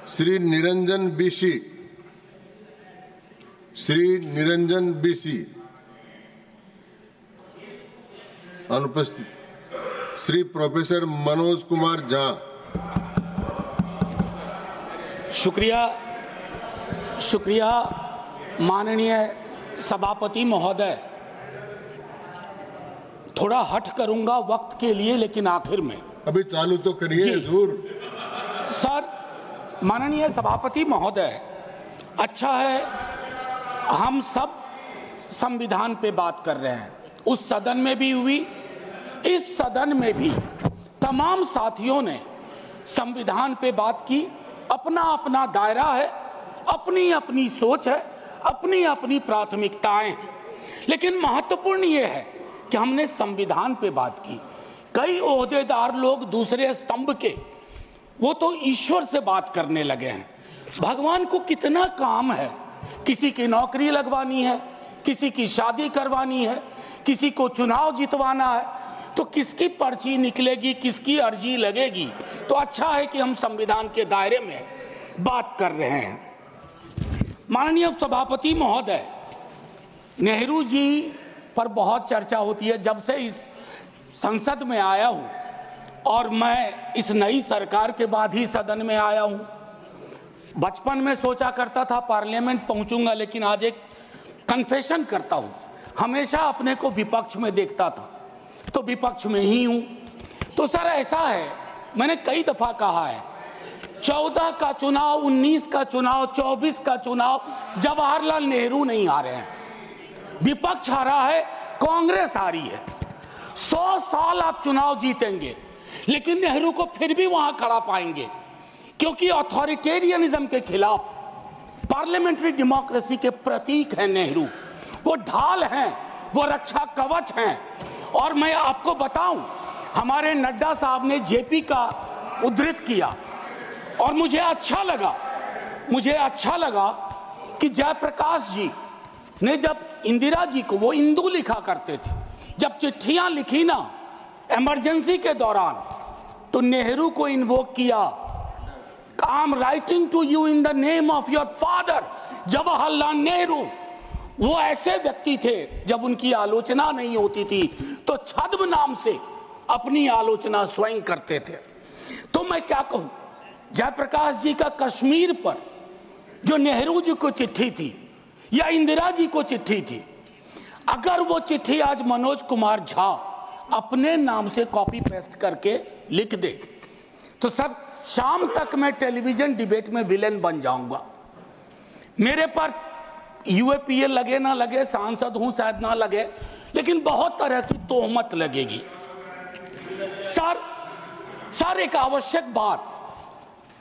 Shri Niranjan BC, अनुपस्थित। Shri professor Manoj Kumar Jha. शुक्रिया माननीय सभापति महोदय। थोड़ा हट करूंगा वक्त के लिए, लेकिन आखिर में अभी चालू तो करिए हुजूर। सर, माननीय सभापति महोदय, अच्छा है हम सब संविधान पे बात कर रहे हैं। उस सदन में भी हुई, इस सदन में भी तमाम साथियों ने संविधान पे बात की। अपना अपना दायरा है, अपनी अपनी सोच है, अपनी अपनी प्राथमिकताएं हैं, लेकिन महत्वपूर्ण ये है कि हमने संविधान पे बात की। कई ओहदेदार लोग दूसरे स्तंभ के, वो तो ईश्वर से बात करने लगे हैं। भगवान को कितना काम है, किसी की नौकरी लगवानी है, किसी की शादी करवानी है, किसी को चुनाव जितवाना है, तो किसकी पर्ची निकलेगी, किसकी अर्जी लगेगी। तो अच्छा है कि हम संविधान के दायरे में बात कर रहे हैं। माननीय सभापति महोदय, नेहरू जी पर बहुत चर्चा होती है जब से इस संसद में आया हूं, और मैं इस नई सरकार के बाद ही सदन में आया हूं। बचपन में सोचा करता था पार्लियामेंट पहुंचूंगा, लेकिन आज एक कन्फेशन करता हूं, हमेशा अपने को विपक्ष में देखता था, तो विपक्ष में ही हूं। तो सर ऐसा है, मैंने कई दफा कहा है, 14 का चुनाव, 19 का चुनाव, 24 का चुनाव जवाहरलाल नेहरू नहीं हारे हैं, विपक्ष हारा है, कांग्रेस हारी है। 100 साल आप चुनाव जीतेंगे, लेकिन नेहरू को फिर भी वहां खड़ा पाएंगे, क्योंकि अथॉरिटेरियनिज्म के खिलाफ, पार्लियामेंट्री डेमोक्रेसी के प्रतीक हैं नेहरू। वो ढाल हैं, वो रक्षा कवच हैं। और मैं आपको बताऊं, हमारे नड्डा साहब ने जेपी का उद्धृत किया, और मुझे अच्छा लगा कि जयप्रकाश जी ने जब इंदिरा जी को, वो इंदू लिखा करते थे, जब चिट्ठियां लिखी ना इमरजेंसी के दौरान, तो नेहरू को इन्वोक किया। I am writing to you in the name of your father Jawaharlal Nehru. वो ऐसे व्यक्ति थे, जब उनकी आलोचना नहीं होती थी तो छद्म नाम से अपनी आलोचना स्वयं करते थे। तो मैं क्या कहूं, जयप्रकाश जी का कश्मीर पर जो नेहरू जी को चिट्ठी थी या इंदिरा जी को चिट्ठी थी, अगर वो चिट्ठी आज मनोज कुमार झा अपने नाम से कॉपी पेस्ट करके लिख दे, तो सर शाम तक मैं टेलीविजन डिबेट में विलेन बन जाऊंगा। मेरे पर यूएपीए लगे ना लगे, सांसद हूं शायद ना लगे, लेकिन बहुत तरह की तोहमत लगेगी। सर एक आवश्यक बात,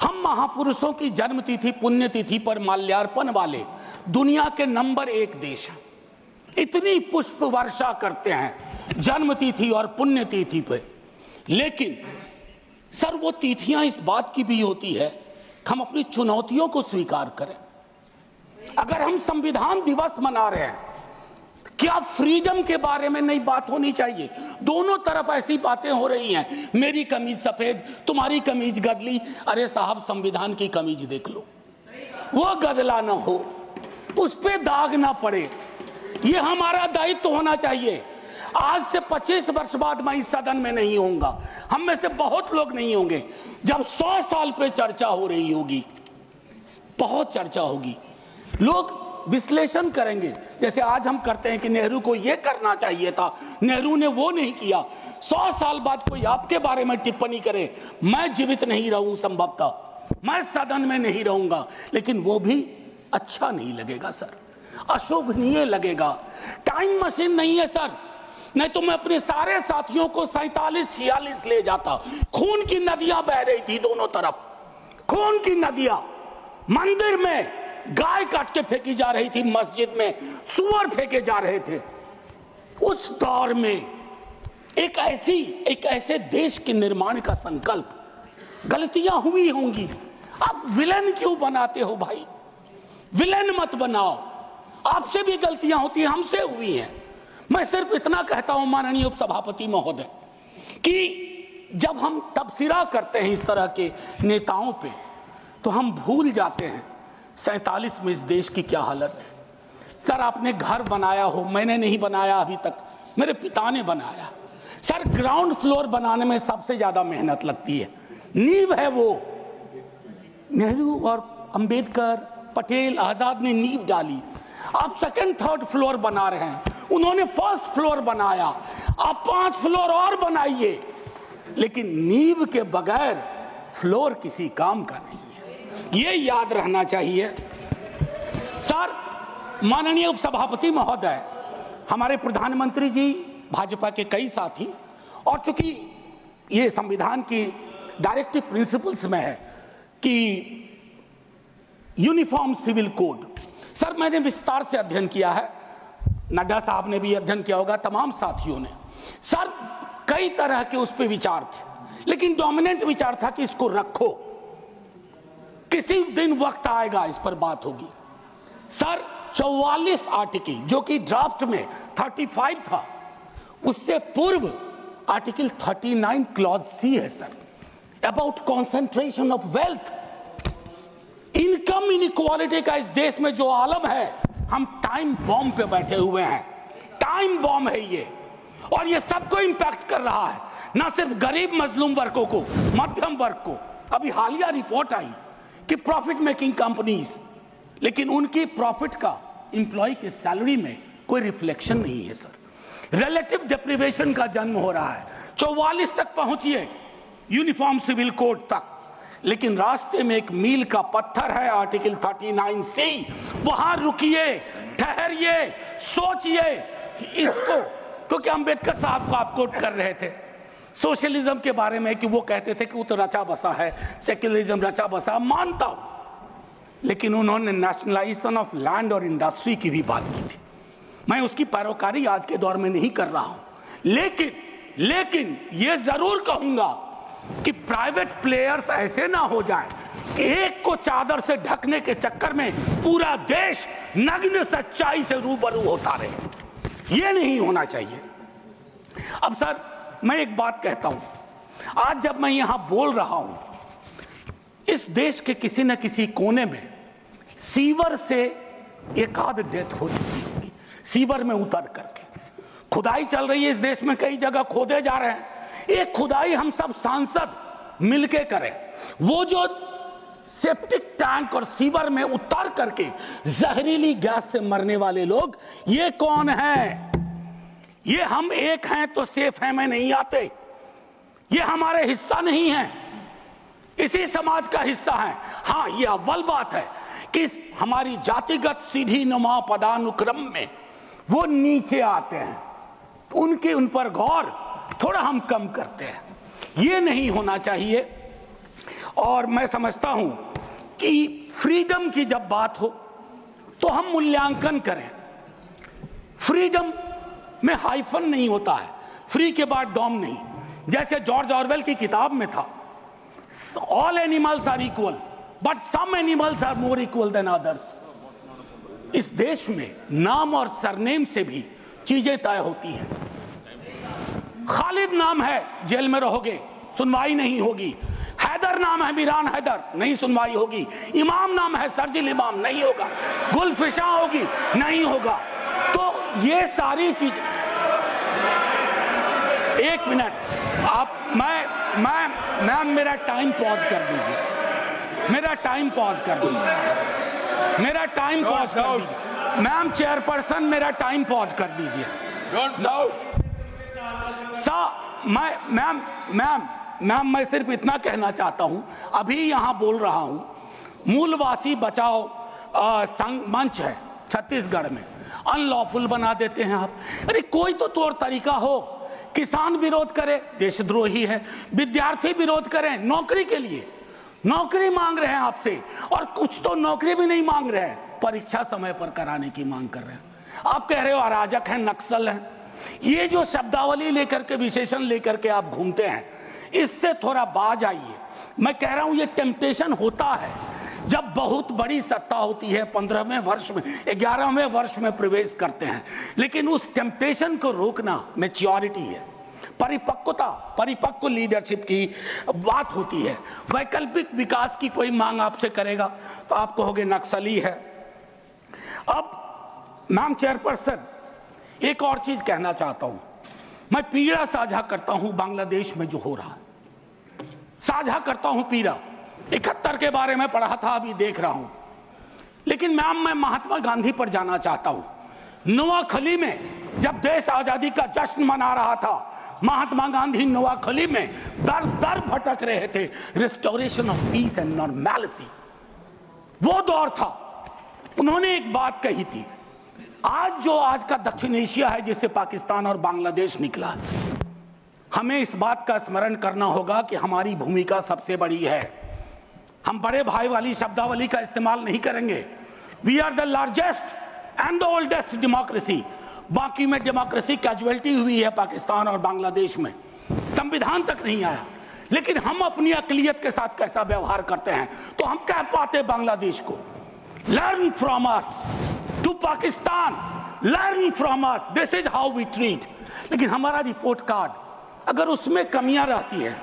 हम महापुरुषों की जन्मतिथि, पुण्यतिथि पर माल्यार्पण वाले दुनिया के नंबर 1 देश हैं। इतनी पुष्प वर्षा करते हैं जन्मतिथि और पुण्यतिथि पे, लेकिन सर वो तिथियां इस बात की भी होती है कि हम अपनी चुनौतियों को स्वीकार करें। अगर हम संविधान दिवस मना रहे हैं, क्या फ्रीडम के बारे में नहीं बात होनी चाहिए? दोनों तरफ ऐसी बातें हो रही हैं, मेरी कमीज सफेद, तुम्हारी कमीज गदली। अरे साहब, संविधान की कमीज देख लो, वो गदला ना हो, उस पे दाग ना पड़े। ये हमारा दायित्व होना चाहिए। आज से 25 वर्ष बाद मैं इस सदन में नहीं होऊंगा, हम में से बहुत लोग नहीं होंगे। जब 100 साल पे चर्चा हो रही होगी, बहुत चर्चा होगी, लोग विश्लेषण करेंगे, जैसे आज हम करते हैं कि नेहरू को यह करना चाहिए था, नेहरू ने वो नहीं किया। 100 साल बाद कोई आपके बारे में टिप्पणी करे, मैं जीवित नहीं रहूं, संभवतः मैं सदन में नहीं रहूंगा, लेकिन वो भी अच्छा नहीं लगेगा सर, अशोभनीय लगेगा। टाइम मशीन नहीं है सर, नहीं तो मैं अपने सारे साथियों को 47-46 ले जाता। खून की नदियां बह रही थी दोनों तरफ, खून की नदियां। मंदिर में गाय काट के फेंकी जा रही थी, मस्जिद में सुअर फेंके जा रहे थे। उस दौर में एक ऐसे देश के निर्माण का संकल्प, गलतियां हुई होंगी। आप विलेन क्यों बनाते हो भाई? विलेन मत बनाओ, आपसे भी गलतियां होती हैं, हमसे हुई हैं। मैं सिर्फ इतना कहता हूं माननीय उपसभापति महोदय कि जब हम तबसरा करते हैं इस तरह के नेताओं पे, तो हम भूल जाते हैं 47 में इस देश की क्या हालत है। सर आपने घर बनाया हो, मैंने नहीं बनाया अभी तक, मेरे पिता ने बनाया। सर ग्राउंड फ्लोर बनाने में सबसे ज्यादा मेहनत लगती है, नींव है वो। नेहरू और अंबेडकर, पटेल, आजाद ने नींव डाली। आप सेकंड थर्ड फ्लोर बना रहे हैं, उन्होंने फर्स्ट फ्लोर बनाया, आप 5 फ्लोर और बनाइए, लेकिन नींव के बगैर फ्लोर किसी काम का नहीं है, ये याद रहना चाहिए। सर माननीय उपसभापति महोदय, हमारे प्रधानमंत्री जी, भाजपा के कई साथी, और चूंकि ये संविधान की डायरेक्टिव प्रिंसिपल्स में है कि यूनिफॉर्म सिविल कोड, सर मैंने विस्तार से अध्ययन किया है, नड्डा साहब ने भी अध्ययन किया होगा, तमाम साथियों ने। सर कई तरह के उस पर विचार थे, लेकिन डोमिनेंट विचार था कि इसको रखो, किसी दिन वक्त आएगा इस पर बात होगी। सर 44 आर्टिकल जो कि ड्राफ्ट में 35 था, उससे पूर्व आर्टिकल 39 क्लॉज सी है sir, about concentration of wealth. Income inequality का इस देश में जो आलम है, हम टाइम बॉम्ब पे बैठे हुए हैं, टाइम बॉम्ब है ये, और ये सबको इंपैक्ट कर रहा है, ना सिर्फ गरीब मजलूम वर्गों को, मध्यम वर्ग को। अभी हालिया रिपोर्ट आई कि प्रॉफिट मेकिंग कंपनीज, लेकिन उनकी प्रॉफिट का एम्प्लॉय के सैलरी में कोई रिफ्लेक्शन नहीं है सर। रिलेटिव डिप्रिवेशन का जन्म हो रहा है। 44 तक पहुंचिए यूनिफॉर्म सिविल कोड तक, लेकिन रास्ते में एक मील का पत्थर है आर्टिकल 39 सी, वहां रुकिए, ठहरिए, सोचिए कि इसको, क्योंकि अंबेडकर साहब को आप कोट कर रहे थे सोशलिज्म के बारे में कि वो कहते थे कि वो तो रचा बसा है, सेक्युलरिज्म रचा बसा, मानता हूं, लेकिन उन्होंने नेशनलाइजेशन ऑफ लैंड और इंडस्ट्री की भी बात की थी। मैं उसकी पैरोकारी आज के दौर में नहीं कर रहा हूं, लेकिन ये जरूर कहूंगा कि प्राइवेट प्लेयर्स ऐसे ना हो जाएं कि एक को चादर से ढकने के चक्कर में पूरा देश नग्न सच्चाई से रूबरू होता रहे, ये नहीं होना चाहिए। अब सर मैं एक बात कहता हूं, आज जब मैं यहां बोल रहा हूं, इस देश के किसी न किसी कोने में सीवर से एक आध डेथ हो चुकी होगी, सीवर में उतर करके। खुदाई चल रही है इस देश में, कई जगह खोदे जा रहे हैं, एक खुदाई हम सब सांसद मिलके करें। वो जो सेप्टिक टैंक और सीवर में उतर करके जहरीली गैस से मरने वाले लोग, ये कौन है? ये हम एक हैं तो सेफ हैं में नहीं आते, ये हमारे हिस्सा नहीं है, इसी समाज का हिस्सा है। हाँ, ये अव्वल बात है कि हमारी जातिगत सीढ़ी नुमा पदानुक्रम में वो नीचे आते हैं, उनके उन पर गौर थोड़ा हम कम करते हैं, ये नहीं होना चाहिए। और मैं समझता हूं कि फ्रीडम की जब बात हो तो हम मूल्यांकन करें। फ्रीडम में हाइफन नहीं होता है, फ्री के बाद डॉम नहीं, जैसे जॉर्ज ऑरवेल की किताब में था, all animals are equal but some animals are more equal than others. इस देश में नाम और सरनेम से भी चीजें तय होती हैं सर। खालिद नाम है, जेल में रहोगे, सुनवाई नहीं होगी। हैदर नाम है, मीरान हैदर, नहीं सुनवाई होगी। इमाम नाम है, सरजिल इमाम, नहीं होगा। गुलफिशा होगी, नहीं होगा। तो ये सारी चीज, एक मिनट आप, मैं मेरा टाइम पॉज कर दीजिए, मेरा टाइम पॉज कर दीजिए, मेरा टाइम पॉज कर दीजिए। मैम चेयरपर्सन, मेरा टाइम पॉज कर दीजिए। मैम मैं सिर्फ इतना कहना चाहता हूं, अभी यहां बोल रहा हूं, मूलवासी बचाओ संघ मंच है छत्तीसगढ़ में, अनलॉफुल बना देते हैं आप। अरे कोई तो तौर तरीका हो, किसान विरोध करे, देशद्रोही है, विद्यार्थी विरोध करें नौकरी के लिए, नौकरी मांग रहे हैं आपसे, और कुछ तो नौकरी भी नहीं मांग रहे हैं, परीक्षा समय पर कराने की मांग कर रहे हैं। आप कह रहे हो अराजक हैं, नक्सल हैं। ये जो शब्दावली लेकर के, विशेषण लेकर के आप घूमते हैं, इससे थोड़ा बाज आइए। मैं कह रहा हूं ये टेम्पटेशन होता है जब बहुत बड़ी सत्ता होती है, 15वें वर्ष में, 11वें वर्ष में प्रवेश करते हैं, लेकिन उस टेम्पटेशन को रोकना मैच्योरिटी है। परिपक्व लीडरशिप की बात होती है। वैकल्पिक विकास की कोई मांग आपसे करेगा तो आप कहोगे नक्सली है। अब मैम चेयरपर्सन, एक और चीज कहना चाहता हूं, मैं पीड़ा साझा करता हूं बांग्लादेश में जो हो रहा है, साझा करता हूं पीड़ा। 71 के बारे में पढ़ा था, अभी देख रहा हूं। लेकिन मैम मैं महात्मा गांधी पर जाना चाहता हूं। नोआखली में जब देश आजादी का जश्न मना रहा था, महात्मा गांधी नोआखली में दर दर भटक रहे थे, restoration of peace and normality, वो दौर था। उन्होंने एक बात कही थी, आज का दक्षिण एशिया है जिससे पाकिस्तान और बांग्लादेश निकला है, हमें इस बात का स्मरण करना होगा कि हमारी भूमिका सबसे बड़ी है। हम बड़े भाई वाली शब्दावली का इस्तेमाल नहीं करेंगे। We are the largest and the oldest democracy. बाकी में डेमोक्रेसी कैजुअलिटी हुई है पाकिस्तान और बांग्लादेश में, संविधान तक नहीं आया। लेकिन हम अपनी अकलियत के साथ कैसा व्यवहार करते हैं, तो हम कह पाते बांग्लादेश को, learn from us, to Pakistan learn from us, this is how we treat. लेकिन हमारा रिपोर्ट कार्ड अगर उसमें कमियां रहती है,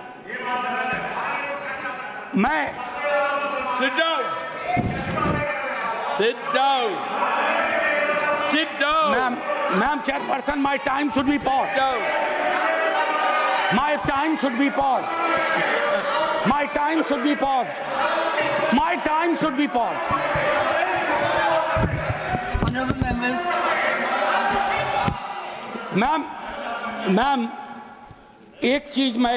मैं Sit down. Sit down. Sit down. Ma'am chairperson, my time should be paused. Sit down. My time should be paused. My time should be paused. My time should be paused. Honorable members. Ma'am एक चीज मैं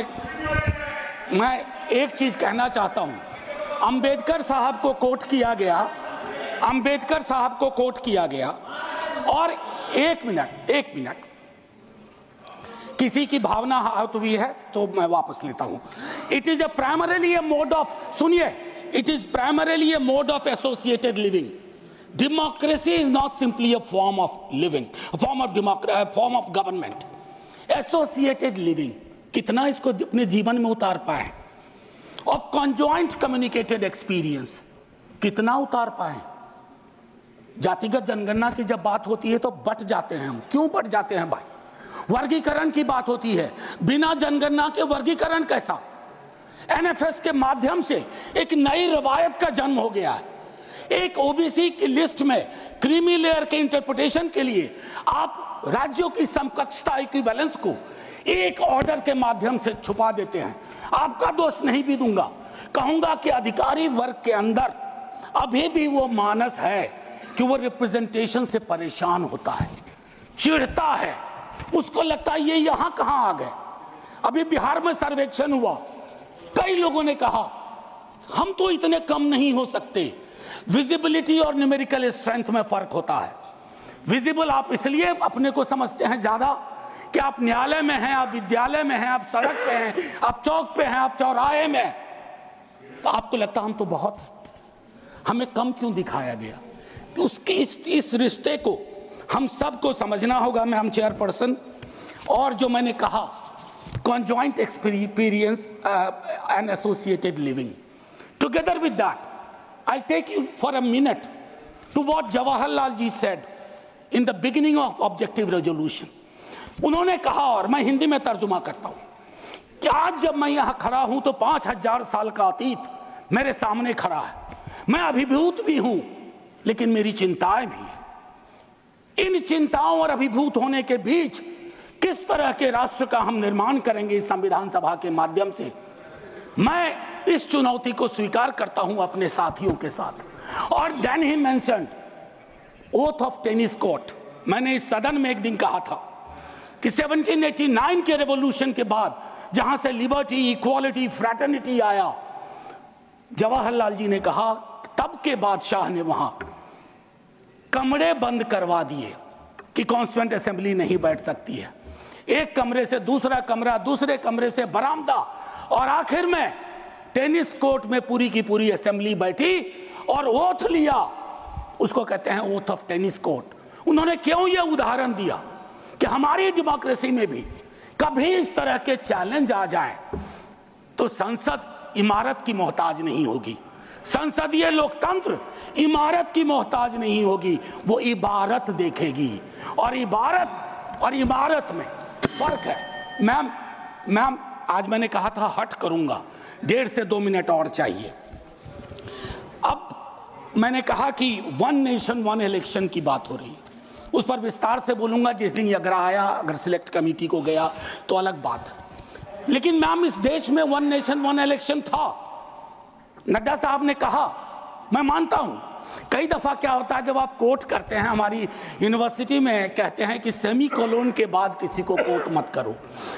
एक चीज कहना चाहता हूं। अंबेडकर साहब को कोट किया गया, अंबेडकर साहब को कोट किया गया, और एक मिनट किसी की भावना आहत हुई है तो मैं वापस लेता हूं। It is primarily a mode of, सुनिए, it is primarily a mode of associated living. Democracy is not simply a form of living, form of government. Associated living कितना इसको अपने जीवन में उतार पाए, ऑफ कॉन्जॉइंट कम्युनिकेटेड एक्सपीरियंस कितना उतार पाए। जातिगत जनगणना की जब बात होती है तो बट जाते हैं हम। क्यों बट जाते हैं भाई? वर्गीकरण की बात होती है, बिना जनगणना के वर्गीकरण कैसा? एनएफएस के माध्यम से एक नई रवायत का जन्म हो गया है। एक ओबीसी की लिस्ट में क्रीमी लेयर के इंटरप्रिटेशन के लिए आप राज्यों की समकक्षता इक्विवेलेंस को एक ऑर्डर के माध्यम से छुपा देते हैं। आपका दोष नहीं भी दूंगा, कहूंगा कि अधिकारी वर्ग के अंदर अभी भी वो मानस है कि वो रिप्रेजेंटेशन से परेशान होता है, चिढ़ता है, उसको लगता है ये यहां कहां आ गए। अभी बिहार में सर्वेक्षण हुआ, कई लोगों ने कहा हम तो इतने कम नहीं हो सकते। विजिबिलिटी और न्यूमेरिकल स्ट्रेंथ में फर्क होता है। विजिबल आप इसलिए अपने को समझते हैं ज्यादा कि आप न्यायालय में हैं, आप विद्यालय में हैं, आप सड़क पे हैं, आप चौक पे हैं, आप चौराहे में हैं, तो आपको लगता हम तो बहुत, हमें कम क्यों दिखाया गया? उसके इस रिश्ते को हम सबको समझना होगा। मैम चेयरपर्सन, और जो मैंने कहा conjoint experience and associated living. Together with that, I'll take you for a minute to what Jawaharlal ji said in the beginning of objective resolution. उन्होंने कहा, और मैं हिंदी में तर्जुमा करता हूं, कि आज जब मैं यहां खड़ा हूं तो 5000 साल का अतीत मेरे सामने खड़ा है। मैं अभिभूत भी हूं, लेकिन मेरी चिंताएं भी हैं। इन चिंताओं और अभिभूत होने के बीच किस तरह के राष्ट्र का हम निर्माण करेंगे इस संविधान सभा के माध्यम से, मैं इस चुनौती को स्वीकार करता हूं अपने साथियों के साथ। और then he mentioned oath of tennis court. मैंने इस सदन में एक दिन कहा था कि 1789 के रेवोल्यूशन के बाद जहां से लिबर्टी, इक्वालिटी, फ्रैटर्निटी आया, जवाहरलाल जी ने कहा तब के बादशाह ने वहां कमरे बंद करवा दिए कि कॉन्स्टिट्यूएंट असेंबली नहीं बैठ सकती है। एक कमरे से दूसरा कमरा, दूसरे कमरे से बरामदा, और आखिर में टेनिस कोर्ट में पूरी की पूरी असेंबली बैठी और ओथ लिया। उसको कहते हैं ओथ ऑफ टेनिस कोर्ट। उन्होंने क्यों यह उदाहरण दिया कि हमारी डेमोक्रेसी में भी कभी इस तरह के चैलेंज आ जाए तो संसद इमारत की मोहताज नहीं होगी। संसदीय लोकतंत्र इमारत की मोहताज नहीं होगी, वो इबारत देखेगी। और इबारत और इमारत में फर्क है। मैम मैम आज मैंने कहा था हट करूंगा, 1.5 से 2 मिनट और चाहिए। अब मैंने कहा कि वन नेशन वन इलेक्शन की बात हो रही है, उस पर विस्तार से बोलूंगा जिस दिन अगर आया, अगर सिलेक्ट कमेटी को गया तो अलग बात है। लेकिन मैम इस देश में वन नेशन वन इलेक्शन था, नड्डा साहब ने कहा, मैं मानता हूं। कई दफा क्या होता है जब आप कोट करते हैं, हमारी यूनिवर्सिटी में कहते हैं कि सेमी कोलोन के बाद किसी को कोट मत करो,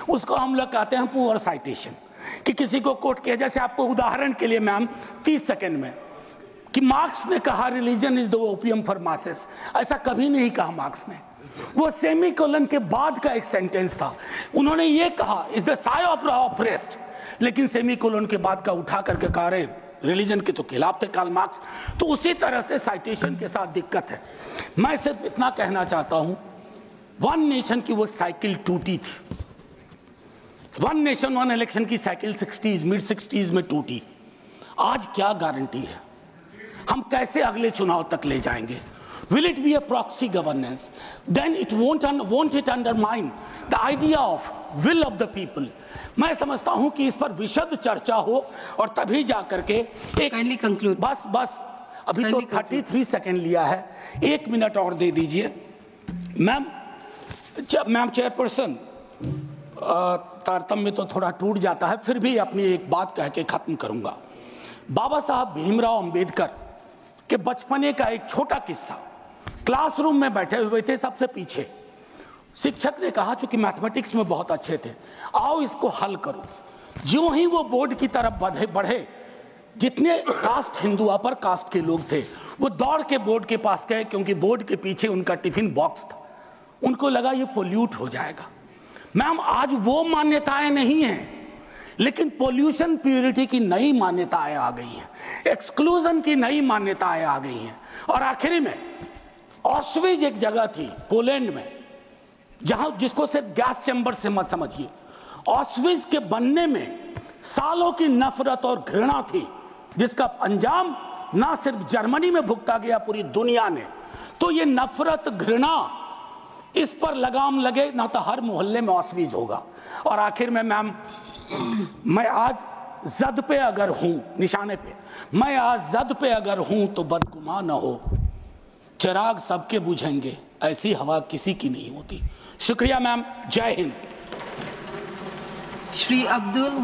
उसको हम लोग कहते हैं पुअर साइटेशन, कि किसी को कोट किया। जैसे आपको उदाहरण के लिए मैम 30 सेकंड में कि मार्क्स ने कहा religion is the opium for masses, ऐसा कभी नहीं कहा मार्क्स ने। वो सेमी कोलन के बाद का एक सेंटेंस था, उन्होंने ये कहा is the Sai of oppressed, लेकिन सेमी कोलन के बाद का उठा करके कहा रहे रिलीजन के तो खिलाफ थे कार्ल मार्क्स। तो उसी तरह से साइटेशन के साथ दिक्कत है। मैं सिर्फ इतना कहना चाहता हूं, वन नेशन की वो साइकिल टूटी थी, वन नेशन वन इलेक्शन की साइकिल 60s मिड 60s में टूटी। आज क्या गारंटी है, हम कैसे अगले चुनाव तक ले जाएंगे? Will it be a proxy governance? Then it won't it undermine the idea of will of the people? मैं समझता हूं कि इस पर विशद चर्चा हो और तभी जाकर के एक Kindly conclude. बस अभी तो 33 सेकंड लिया है, 1 मिनट और दे दीजिए। मैम चेयरपर्सन, तारतम्य तो थोड़ा टूट जाता है, फिर भी अपनी एक बात कह के खत्म करूंगा। बाबा साहब भीमराव अंबेडकर के बचपने का एक छोटा किस्सा, क्लासरूम में बैठे हुए थे सबसे पीछे, शिक्षक ने कहा चूंकि मैथमेटिक्स में बहुत अच्छे थे, आओ इसको हल करो। ज्यों ही वो बोर्ड की तरफ बढ़े, जितने कास्ट हिंदू अपर कास्ट के लोग थे वो दौड़ के बोर्ड के पास गए, क्योंकि बोर्ड के पीछे उनका टिफिन बॉक्स था। उनको लगा ये पोल्यूट हो जाएगा। मैम आज वो मान्यताएं नहीं हैं, लेकिन पोल्यूशन प्यूरिटी की नई मान्यताएं आ गई हैं, एक्सक्लूजन की नई मान्यताएं आ गई हैं। और आखिरी में ऑस्विज एक जगह थी पोलैंड में, जहां जिसको सिर्फ गैस चैम्बर से मत समझिए, ऑस्विज के बनने में सालों की नफरत और घृणा थी, जिसका अंजाम ना सिर्फ जर्मनी में भुगता गया, पूरी दुनिया ने। तो ये नफरत घृणा, इस पर लगाम लगे ना तो हर मोहल्ले में ऑस्विज होगा। और आखिर में मैम, मैं आज जद पे अगर हूं, निशाने पे, मैं आज जद पे अगर हूं तो बदगुमान न हो, चिराग सबके बुझेंगे, ऐसी हवा किसी की नहीं होती। शुक्रिया मैम, जय हिंद। Shri Abdul